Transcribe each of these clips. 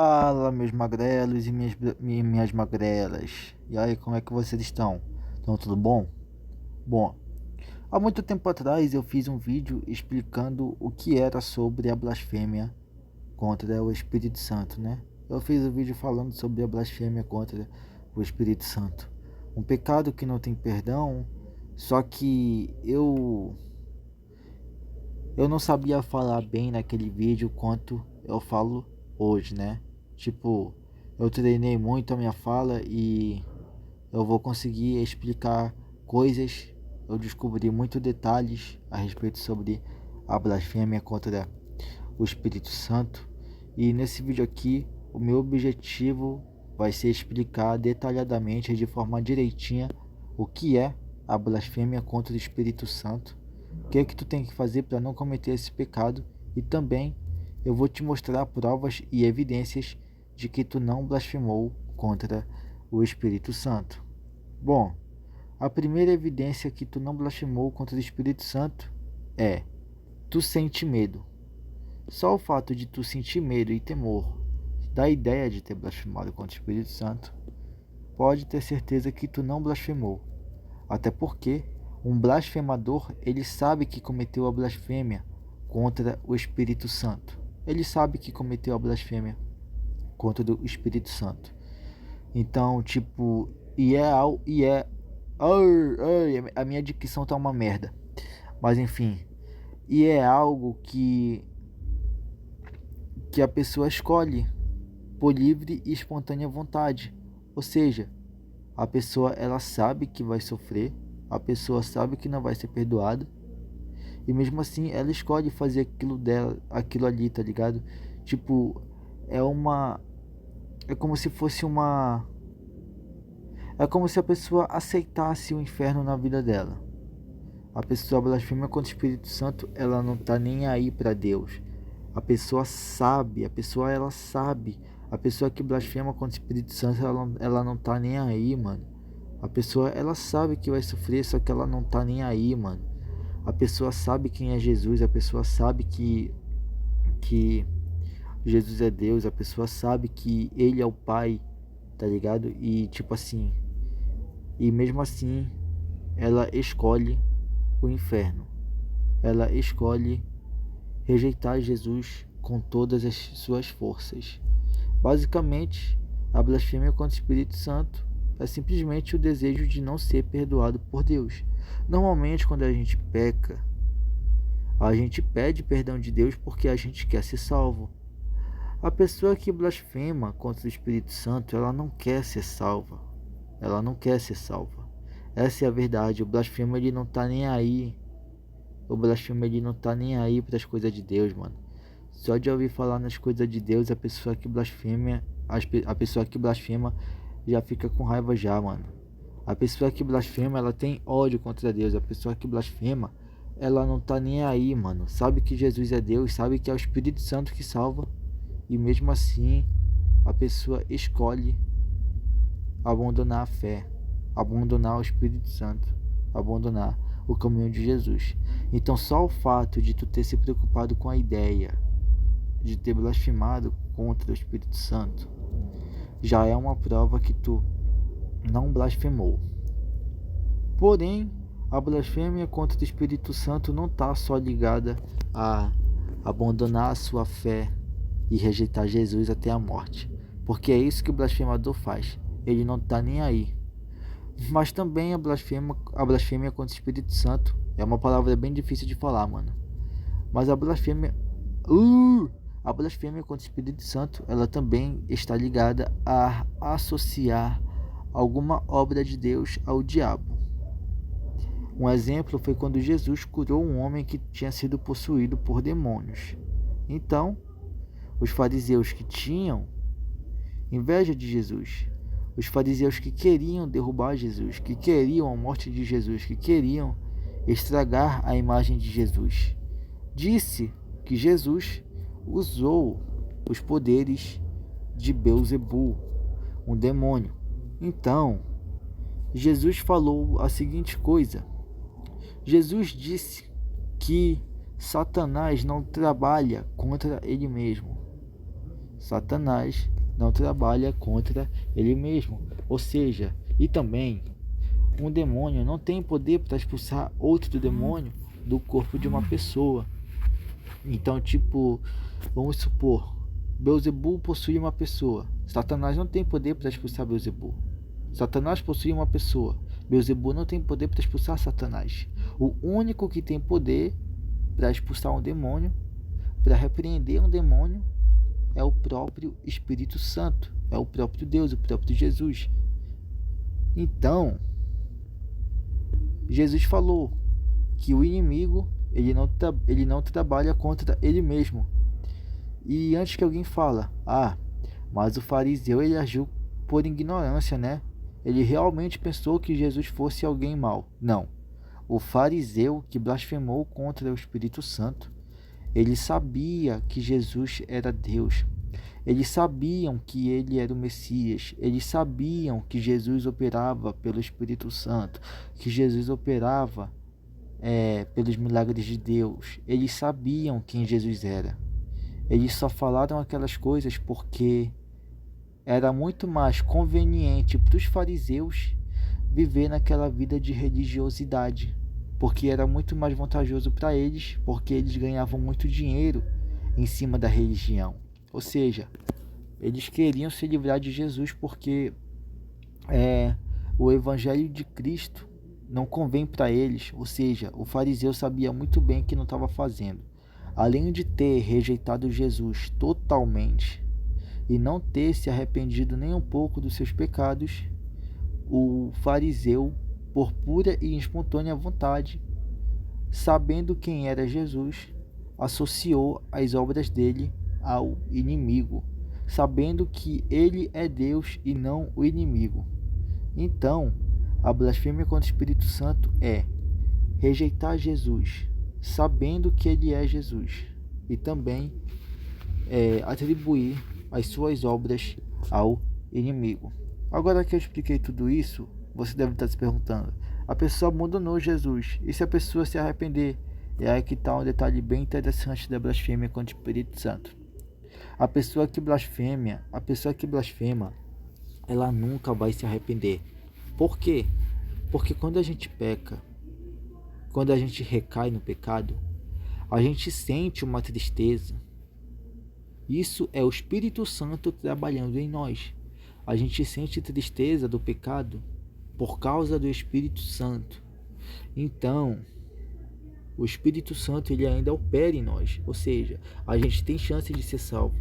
Fala, meus magrelos e minhas magrelas. E aí, como é que vocês estão? Estão tudo bom? Bom, há muito tempo atrás eu fiz um vídeo explicando o que era sobre a blasfêmia contra o Espírito Santo, né? Eu fiz um vídeo falando sobre a blasfêmia contra o Espírito Santo. Um pecado que não tem perdão, só que eu não sabia falar bem naquele vídeo quanto eu falo hoje, né? Tipo, eu treinei muito a minha fala e eu vou conseguir explicar coisas. Eu descobri muitos detalhes a respeito sobre a blasfêmia contra o Espírito Santo. E nesse vídeo aqui, o meu objetivo vai ser explicar detalhadamente, de forma direitinha, o que é a blasfêmia contra o Espírito Santo, o que é que tu tem que fazer para não cometer esse pecado, e também eu vou te mostrar provas e evidências de que tu não blasfemou contra o Espírito Santo. Bom, a primeira evidência que tu não blasfemou contra o Espírito Santo é: tu sente medo. Só o fato de tu sentir medo e temor da ideia de ter blasfemado contra o Espírito Santo pode ter certeza que tu não blasfemou. Até porque um blasfemador, ele sabe que cometeu a blasfêmia contra o Espírito Santo. Ele sabe que cometeu a blasfêmia contra o Espírito Santo. Então, tipo, a minha dicção tá uma merda. Mas enfim, e é algo que a pessoa escolhe por livre e espontânea vontade. Ou seja, a pessoa ela sabe que vai sofrer, a pessoa sabe que não vai ser perdoada, e mesmo assim ela escolhe fazer aquilo dela, aquilo ali, tá ligado? Tipo, é como se fosse uma é como se a pessoa aceitasse o inferno na vida dela. A pessoa blasfema contra o Espírito Santo, ela não tá nem aí para Deus. A pessoa sabe, a pessoa ela sabe. A pessoa que blasfema contra o Espírito Santo, ela não tá nem aí, mano. A pessoa ela sabe que vai sofrer, só que ela não tá nem aí, mano. A pessoa sabe quem é Jesus, a pessoa sabe que Jesus é Deus, a pessoa sabe que ele é o Pai, tá ligado? E tipo assim, e mesmo assim, ela escolhe o inferno. Ela escolhe rejeitar Jesus com todas as suas forças. Basicamente, a blasfêmia contra o Espírito Santo é simplesmente o desejo de não ser perdoado por Deus. Normalmente, quando a gente peca, a gente pede perdão de Deus porque a gente quer ser salvo. A pessoa que blasfema contra o Espírito Santo, ela não quer ser salva. Ela não quer ser salva. Essa é a verdade. O blasfemo ele não tá nem aí. O blasfemo ele não tá nem aí para as coisas de Deus, mano. Só de ouvir falar nas coisas de Deus, a pessoa que blasfema já fica com raiva já, mano. A pessoa que blasfema, ela tem ódio contra Deus. A pessoa que blasfema, ela não tá nem aí, mano. Sabe que Jesus é Deus, sabe que é o Espírito Santo que salva. E mesmo assim, a pessoa escolhe abandonar a fé, abandonar o Espírito Santo, abandonar o caminho de Jesus. Então só o fato de tu ter se preocupado com a ideia de ter blasfemado contra o Espírito Santo já é uma prova que tu não blasfemou. Porém, a blasfêmia contra o Espírito Santo não está só ligada a abandonar a sua fé e rejeitar Jesus até a morte, porque é isso que o blasfemador faz. Ele não está nem aí. Mas também a blasfêmia contra o Espírito Santo é uma palavra bem difícil de falar, mano. Mas a blasfêmia contra o Espírito Santo, ela também está ligada a associar alguma obra de Deus ao diabo. Um exemplo foi quando Jesus curou um homem que tinha sido possuído por demônios. Então, os fariseus que tinham inveja de Jesus, os fariseus que queriam derrubar Jesus, que queriam a morte de Jesus, que queriam estragar a imagem de Jesus, disse que Jesus usou os poderes de Beelzebul, um demônio. Então, Jesus falou a seguinte coisa: Jesus disse que Satanás não trabalha contra ele mesmo. Satanás não trabalha contra ele mesmo. Ou seja, e também um demônio não tem poder para expulsar outro demônio do corpo de uma pessoa. Então, tipo, vamos supor, Beelzebul possui uma pessoa. Satanás não tem poder para expulsar Beelzebul. Satanás possui uma pessoa. Beelzebul não tem poder para expulsar Satanás. O único que tem poder para expulsar um demônio, para repreender um demônio, é o próprio Espírito Santo, é o próprio Deus, o próprio Jesus. Então, Jesus falou que o inimigo ele não trabalha contra ele mesmo. E antes que alguém fala, mas o fariseu ele agiu por ignorância, né? Ele realmente pensou que Jesus fosse alguém mau. Não. O fariseu que blasfemou contra o Espírito Santo, ele sabia que Jesus era Deus. Eles sabiam que ele era o Messias. Eles sabiam que Jesus operava pelo Espírito Santo, que Jesus operava pelos milagres de Deus. Eles sabiam quem Jesus era. Eles só falaram aquelas coisas porque era muito mais conveniente para os fariseus viver naquela vida de religiosidade, porque era muito mais vantajoso para eles, porque eles ganhavam muito dinheiro em cima da religião. Ou seja, eles queriam se livrar de Jesus porque o evangelho de Cristo não convém para eles. Ou seja, o fariseu sabia muito bem o que não estava fazendo. Além de ter rejeitado Jesus totalmente e não ter se arrependido nem um pouco dos seus pecados, o fariseu, por pura e espontânea vontade, sabendo quem era Jesus, associou as obras dele ao inimigo, sabendo que ele é Deus e não o inimigo. Então, a blasfêmia contra o Espírito Santo é rejeitar Jesus, sabendo que ele é Jesus, e também atribuir as suas obras ao inimigo. Agora que eu expliquei tudo isso, você deve estar se perguntando: a pessoa abandonou Jesus, e se a pessoa se arrepender? É aí que está um detalhe bem interessante da blasfêmia contra o Espírito Santo. A pessoa que blasfema, ela nunca vai se arrepender. Por quê? Porque quando a gente peca, quando a gente recai no pecado, a gente sente uma tristeza. Isso é o Espírito Santo trabalhando em nós. A gente sente tristeza do pecado por causa do Espírito Santo. Então, o Espírito Santo ele ainda opera em nós, ou seja, a gente tem chance de ser salvo.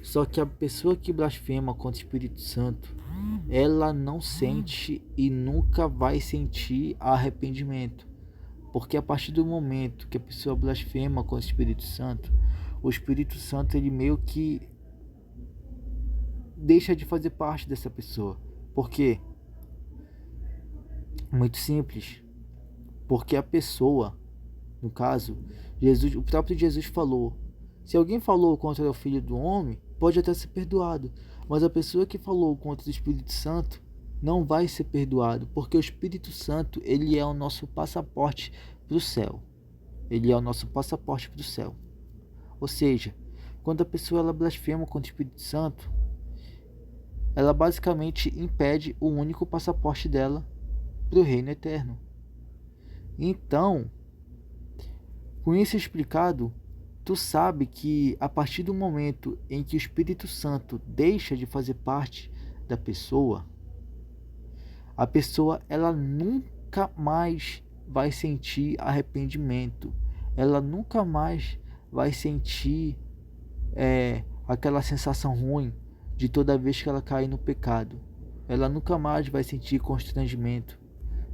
Só que a pessoa que blasfema contra o Espírito Santo, ela não sente e nunca vai sentir arrependimento. Porque a partir do momento que a pessoa blasfema contra o Espírito Santo ele meio que deixa de fazer parte dessa pessoa. Por quê? Muito simples. Porque a pessoa, no caso, Jesus, o próprio Jesus falou: se alguém falou contra o Filho do Homem, pode até ser perdoado. Mas a pessoa que falou contra o Espírito Santo não vai ser perdoado, porque o Espírito Santo ele é o nosso passaporte para o céu. Ele é o nosso passaporte para o céu. Ou seja, quando a pessoa ela blasfema contra o Espírito Santo, ela basicamente impede o único passaporte dela para o reino eterno. Então, com isso explicado, tu sabe que a partir do momento em que o Espírito Santo deixa de fazer parte da pessoa, a pessoa ela nunca mais vai sentir arrependimento. Ela nunca mais vai sentir aquela sensação ruim de toda vez que ela cai no pecado. Ela nunca mais vai sentir constrangimento,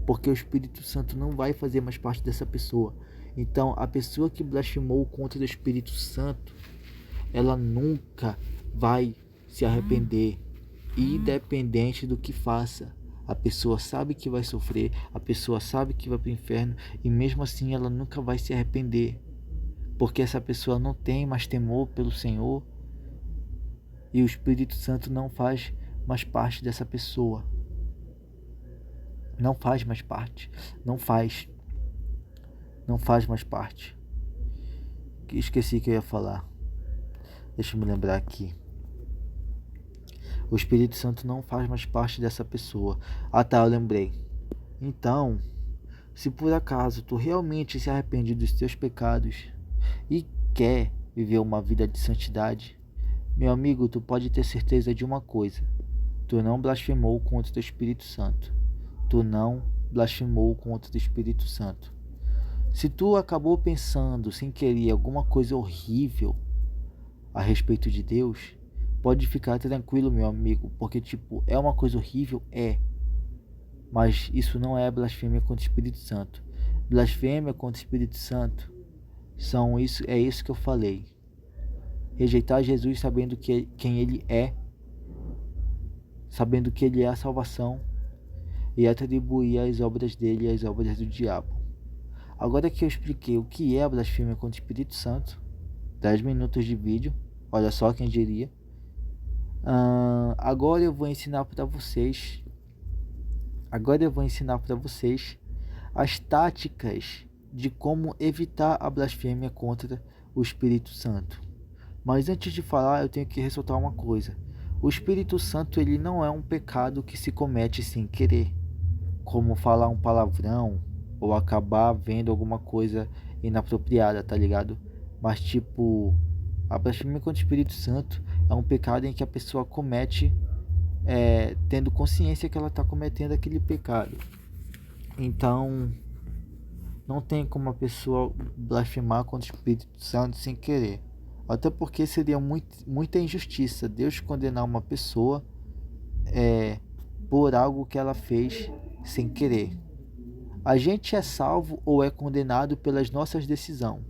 porque o Espírito Santo não vai fazer mais parte dessa pessoa. Então, a pessoa que blasfemou contra o Espírito Santo, ela nunca vai se arrepender, independente do que faça. A pessoa sabe que vai sofrer, a pessoa sabe que vai para o inferno, e mesmo assim ela nunca vai se arrepender, porque essa pessoa não tem mais temor pelo Senhor, e o Espírito Santo não faz mais parte dessa pessoa. Não faz mais parte. Não faz mais parte. Esqueci que eu ia falar. Deixa eu me lembrar aqui. O Espírito Santo não faz mais parte dessa pessoa. Ah tá, eu lembrei. Então, se por acaso tu realmente se arrepende dos teus pecados e quer viver uma vida de santidade, meu amigo, tu pode ter certeza de uma coisa: tu não blasfemou contra o Espírito Santo. Tu não blasfemou contra o Espírito Santo. Se tu acabou pensando sem querer alguma coisa horrível a respeito de Deus, pode ficar tranquilo, meu amigo, porque é uma coisa horrível, mas isso não é blasfêmia contra o Espírito Santo. Blasfêmia contra o Espírito Santo é isso que eu falei. Rejeitar Jesus sabendo quem ele é, sabendo que ele é a salvação, e atribuir as obras dele às obras do diabo. Agora que eu expliquei o que é a blasfêmia contra o Espírito Santo, 10 minutos de vídeo, olha só quem diria. Agora eu vou ensinar para vocês as táticas de como evitar a blasfêmia contra o Espírito Santo. Mas antes de falar, eu tenho que ressaltar uma coisa. O Espírito Santo, ele não é um pecado que se comete sem querer, como falar um palavrão ou acabar vendo alguma coisa inapropriada, tá ligado? Mas a blasfêmia contra o Espírito Santo é um pecado em que a pessoa comete tendo consciência que ela está cometendo aquele pecado. Então, não tem como a pessoa blasfemar contra o Espírito Santo sem querer. Até porque seria muita injustiça Deus condenar uma pessoa por algo que ela fez sem querer. A gente é salvo ou é condenado pelas nossas decisões.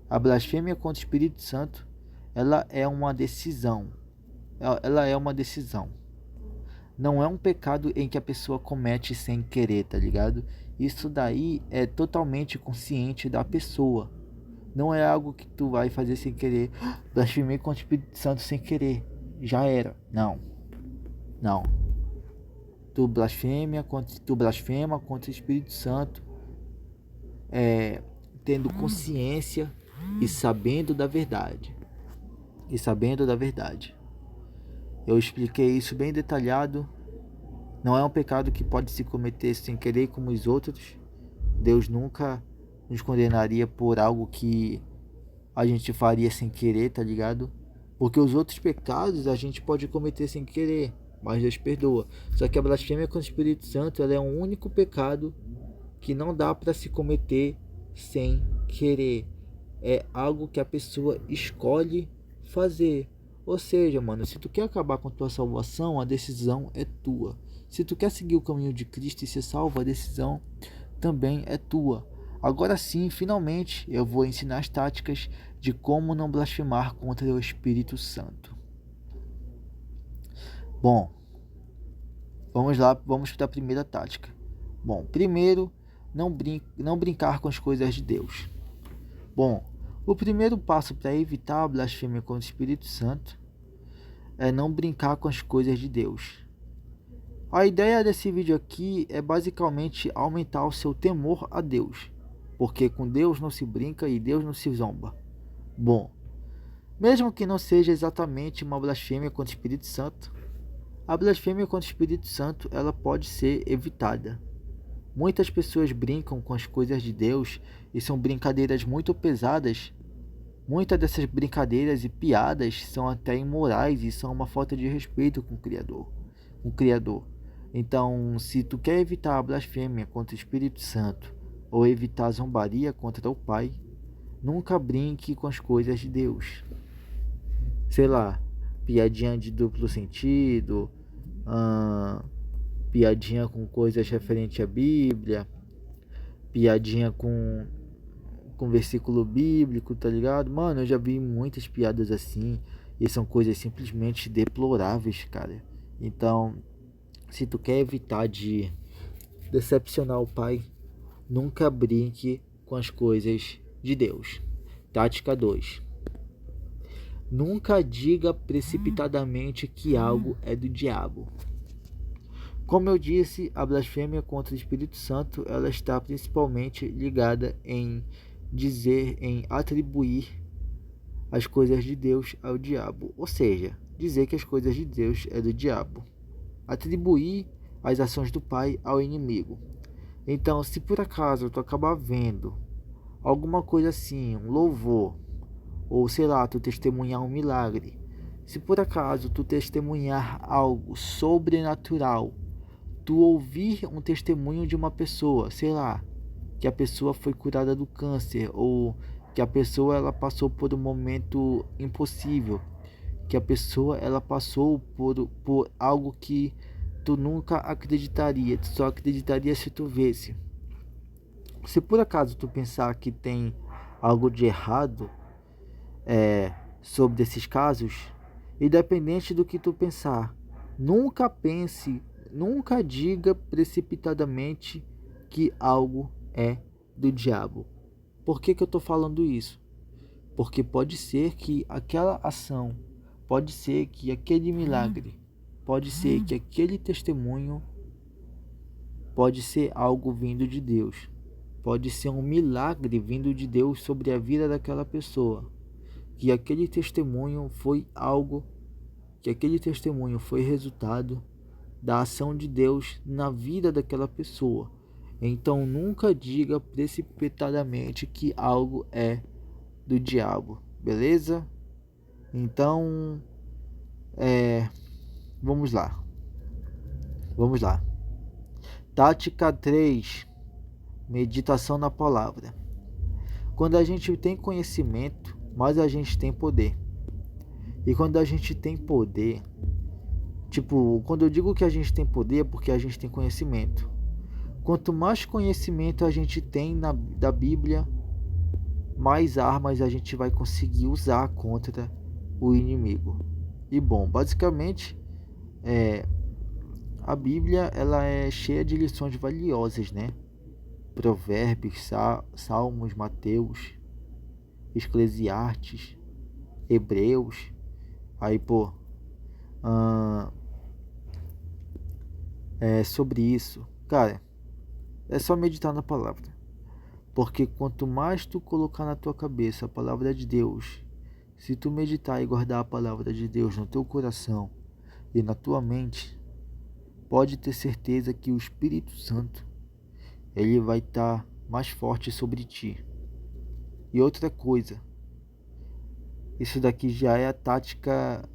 A blasfêmia contra o Espírito Santo, ela é uma decisão. Ela é uma decisão. Não é um pecado em que a pessoa comete sem querer, tá ligado? Isso daí é totalmente consciente da pessoa. Não é algo que tu vai fazer sem querer. Blasfemei contra o Espírito Santo sem querer. Já era. Não. Tu blasfema contra o Espírito Santo, tendo consciência e sabendo da verdade. Eu expliquei isso bem detalhado. Não é um pecado que pode se cometer sem querer como os outros. Deus nunca nos condenaria por algo que a gente faria sem querer, tá ligado? Porque os outros pecados a gente pode cometer sem querer, mas Deus perdoa. Só que a blasfêmia contra o Espírito Santo, ela é um único pecado que não dá para se cometer sem querer. É algo que a pessoa escolhe fazer. Ou seja, mano, se tu quer acabar com a tua salvação, a decisão é tua. Se tu quer seguir o caminho de Cristo e ser salvo, a decisão também é tua. Agora sim, finalmente, eu vou ensinar as táticas de como não blasfemar contra o Espírito Santo. Bom, vamos lá, vamos para a primeira tática. Bom, primeiro, não brincar com as coisas de Deus. Bom, o primeiro passo para evitar a blasfêmia contra o Espírito Santo é não brincar com as coisas de Deus. A ideia desse vídeo aqui é basicamente aumentar o seu temor a Deus, porque com Deus não se brinca e Deus não se zomba. Bom, mesmo que não seja exatamente uma blasfêmia contra o Espírito Santo, a blasfêmia contra o Espírito Santo ela pode ser evitada. Muitas pessoas brincam com as coisas de Deus e são brincadeiras muito pesadas. Muitas dessas brincadeiras e piadas são até imorais e são uma falta de respeito com o Criador. Então, se tu quer evitar a blasfêmia contra o Espírito Santo ou evitar a zombaria contra o Pai, nunca brinque com as coisas de Deus. Sei lá, piadinha de duplo sentido, piadinha com coisas referentes à Bíblia, piadinha com versículo bíblico, tá ligado? Mano, eu já vi muitas piadas assim e são coisas simplesmente deploráveis, cara. Então, se tu quer evitar de decepcionar o Pai, nunca brinque com as coisas de Deus. Tática 2. Nunca diga precipitadamente que algo é do diabo. Como eu disse, a blasfêmia contra o Espírito Santo, ela está principalmente ligada em atribuir as coisas de Deus ao diabo. Ou seja, dizer que as coisas de Deus é do diabo. Atribuir as ações do Pai ao inimigo. Então, se por acaso tu acabar vendo alguma coisa assim, um louvor, ou sei lá, tu testemunhar um milagre, se por acaso tu testemunhar algo sobrenatural, tu ouvir um testemunho de uma pessoa, sei lá, que a pessoa foi curada do câncer, ou que a pessoa ela passou por um momento impossível, que a pessoa ela passou por algo que tu nunca acreditaria, tu só acreditaria se tu visse. Se por acaso tu pensar que tem algo de errado sobre esses casos, independente do que tu pensar, nunca pense, nunca diga precipitadamente que algo é do diabo. Por que eu estou falando isso? Porque pode ser que aquela ação, pode ser que aquele milagre, pode ser que aquele testemunho, pode ser algo vindo de Deus. Pode ser um milagre vindo de Deus sobre a vida daquela pessoa. Que aquele testemunho foi algo, que aquele testemunho foi resultado da ação de Deus na vida daquela pessoa. Então nunca diga precipitadamente que algo é do diabo, beleza? Então, vamos lá. Vamos lá. Tática 3. Meditação na palavra. Quando a gente tem conhecimento, mais a gente tem poder. E quando a gente tem poder, tipo, quando eu digo que a gente tem poder é porque a gente tem conhecimento. Quanto mais conhecimento a gente tem da Bíblia, mais armas a gente vai conseguir usar contra o inimigo. E bom, basicamente, a Bíblia ela é cheia de lições valiosas, né? Provérbios, Salmos, Mateus, Eclesiastes, Hebreus. Aí, sobre isso, cara, é só meditar na palavra. Porque quanto mais tu colocar na tua cabeça a palavra de Deus, se tu meditar e guardar a palavra de Deus no teu coração e na tua mente, pode ter certeza que o Espírito Santo ele vai estar mais forte sobre ti. E outra coisa, isso daqui já é a tática.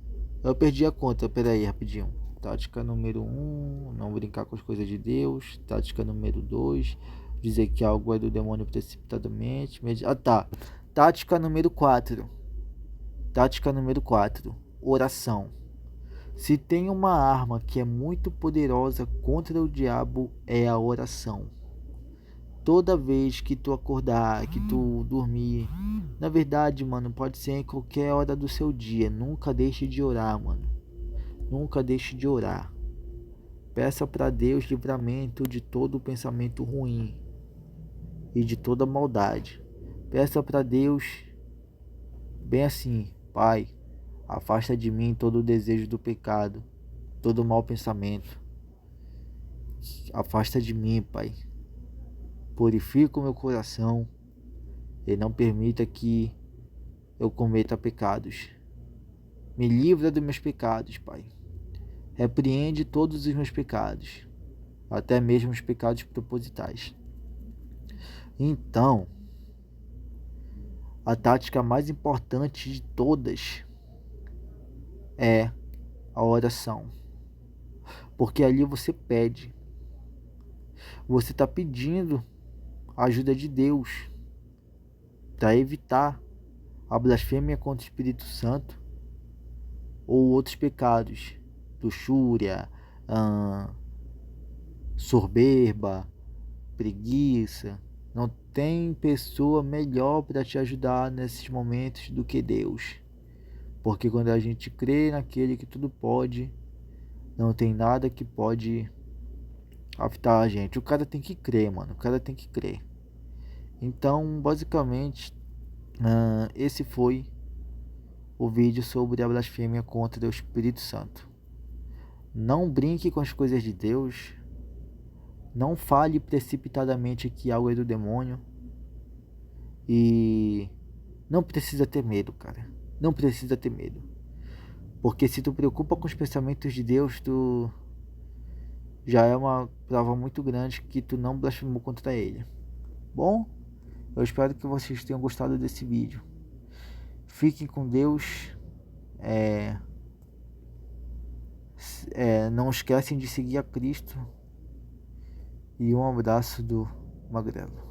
Eu perdi a conta, peraí, rapidinho. Tática número 1, não brincar com as coisas de Deus. Tática número 2, dizer que algo é do demônio precipitadamente. Tá. Tática número 4. Tática número 4, oração. Se tem uma arma que é muito poderosa contra o diabo, é a oração. Toda vez que tu acordar, que tu dormir, na verdade, mano, pode ser em qualquer hora do seu dia, nunca deixe de orar, mano. Nunca deixe de orar. Peça para Deus livramento de todo pensamento ruim e de toda maldade. Peça para Deus bem assim: Pai, afasta de mim todo o desejo do pecado, todo mau pensamento. Afasta de mim, Pai. Purifica o meu coração e não permita que eu cometa pecados. Me livra dos meus pecados, Pai. Repreende todos os meus pecados, até mesmo os pecados propositais. Então, a tática mais importante de todas é a oração. Porque ali você pede. Você está pedindo a ajuda de Deus para evitar a blasfêmia contra o Espírito Santo ou outros pecados, luxúria, soberba, preguiça. Não tem pessoa melhor para te ajudar nesses momentos do que Deus. Porque quando a gente crê naquele que tudo pode, não tem nada que pode afetar a gente. O cara tem que crer, mano. O cara tem que crer. Então, basicamente, esse foi o vídeo sobre a blasfêmia contra o Espírito Santo. Não brinque com as coisas de Deus. Não fale precipitadamente que algo é do demônio. E não precisa ter medo, cara. Não precisa ter medo. Porque se tu preocupa com os pensamentos de Deus, tu já é uma prova muito grande que tu não blasfemou contra ele. Bom, eu espero que vocês tenham gostado desse vídeo. Fiquem com Deus. Não esquecem de seguir a Cristo. E um abraço do Magrelo.